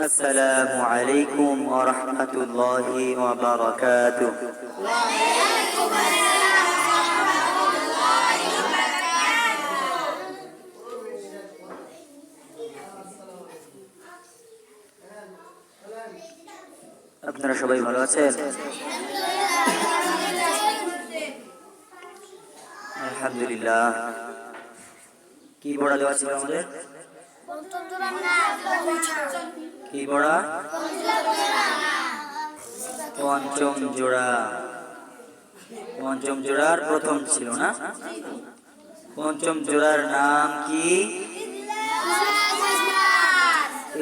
আসসালামু আলাইকুম ওয়া রাহমাতুল্লাহি ওয়া বারাকাতুহু। আপনারা সবাই ভালো আছেন? আলহামদুলিল্লাহ। কি পড়া দেওয়া ছিল আমাদের? কি পড়া? পঞ্চম জোড়া। পঞ্চম জোড়ার প্রথম ছিল না? পঞ্চম জোড়ার নাম কি?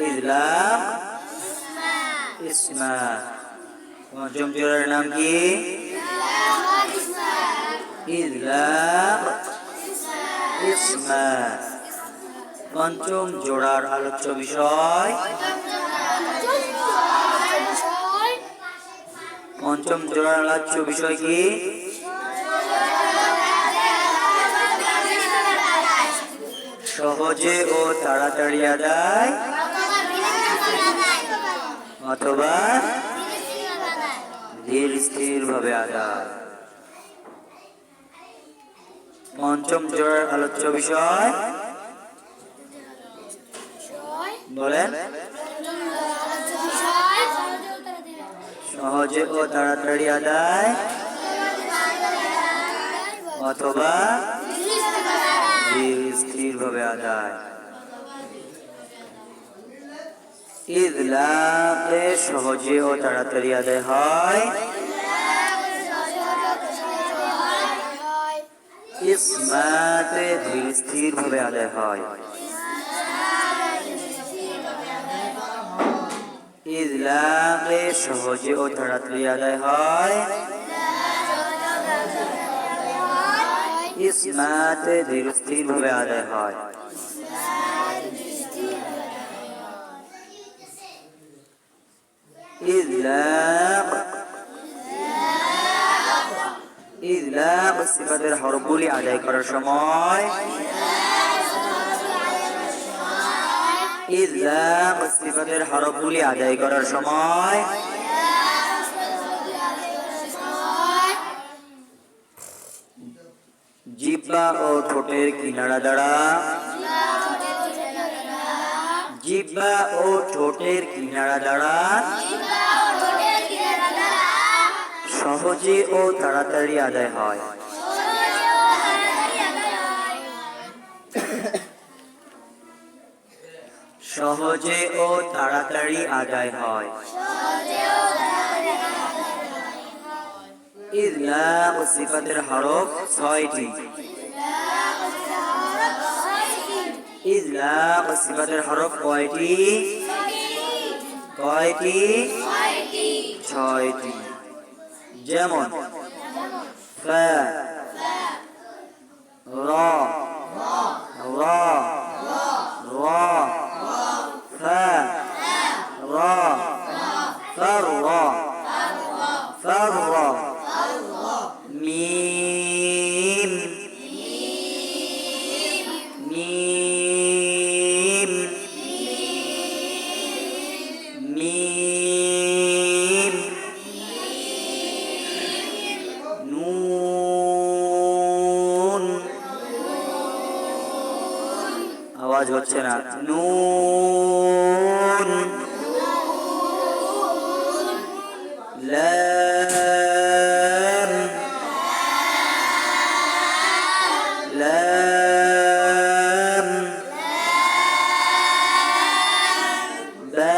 ইসলাম ইসমাত। পঞ্চম জোড়ার নাম কি? ইসলাম ইসমাত। পঞ্চম জোড়ার আলোচ্য বিষয়? পঞ্চম জোড়ার আলোচ্য বিষয় কি? সহজে ও তাড়াতাড়ি আদায় অথবা ধীর স্থির ভাবে আদায়। পঞ্চম জোড়ার আলোচ্য বিষয় বলেন। সহজে ও তাড়াতাড়ি আদায় অথবা ধীর স্থির ভাবে আদায়। ইদলাকে সহজে ও তাড়াতাড়ি আদায় হয়, ইসমাতে ধীর স্থির ভাবে আদায় হয়। ইদলাকে সহজে ও তাড়াতাড়ি আদায় হয়, ইসমাতে ধীর স্থির ভাবে আদায় হয়। ইদলাক সিফাতের হরফগুলি আদায় করার সময়, ইদলাক সিফাতের হরফগুলি আদায় করার সময় জিহ্বা ও ঠোঁটের কিনারা দ্বারা, জিহ্বা ও ঠোঁটের কিনারা দ্বারা সহজে ও তাড়াতাড়ি আদায় হয়। সহজে ও তাড়াতাড়ি আদায় হয়। ইদলাক সিফাতের হরফ ৬টি। ইদলাক সিফাতের হরফ কয়টি? কয়টি? ৬টি। যেমন ফা, র, র, র, ফা, র, ফার, ফার, মিম, মিম, মিম, নুন। আওয়াজ হচ্ছে না। নুন, লাম, লাম, বা,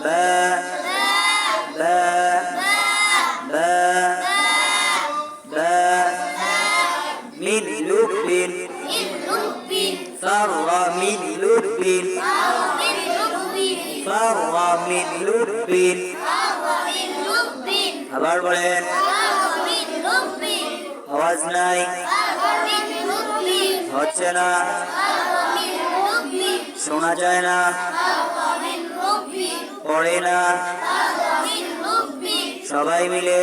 বা, বা, বা, বা, মিন লুব্বিন, ফাররা মিন লুব্বিন, ফাররা মিন লুব্বিন। আবার বলেন। আওয়াজ নাই, হচ্ছে না, শোনা যায় না, পড়ে না। সবাই মিলে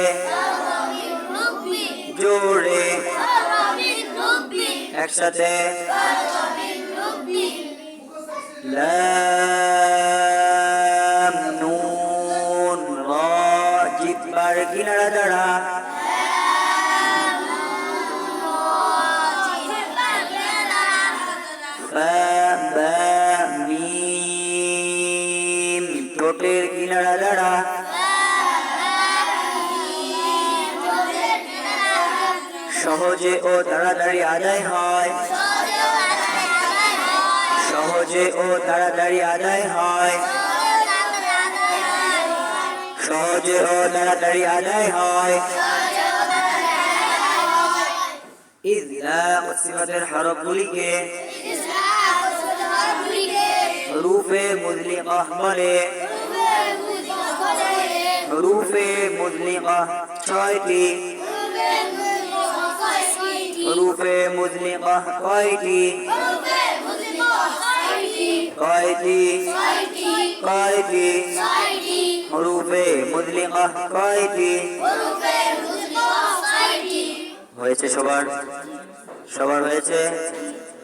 জোরে একসাথে লা ঠোঁটের কিনারা দ্বারা সহজে ও তাড়াতাড়ি আদায় হয়, সহজে ও তাড়াতাড়ি আদায় হয়, সহজে ও তাড়াতাড়ি আদায় হয়। ইজলাক সিফাতের হরফগুলিকে হুরুফে মুজলিকাহ বলে। হুরুফে মুজলিকাহ 6টি। হুরুফে মুজলিকাহ কয়টি? কয়টি? কয়টি? হুরুফে মুজলিকাহ কয়টি? হয়েছে সবার? সবার হয়েছে?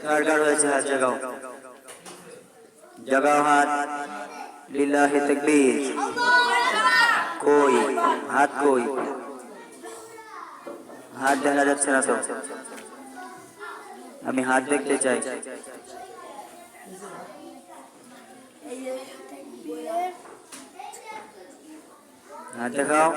কার কার হয়েছে হাত জাগাও, জাগাও হাত। লিল্লাহি তাকবীর। কই হাত, কই হাত? দেখা যাচ্ছে না তো, আমি হাত দেখতে চাই। হাত দেখাও।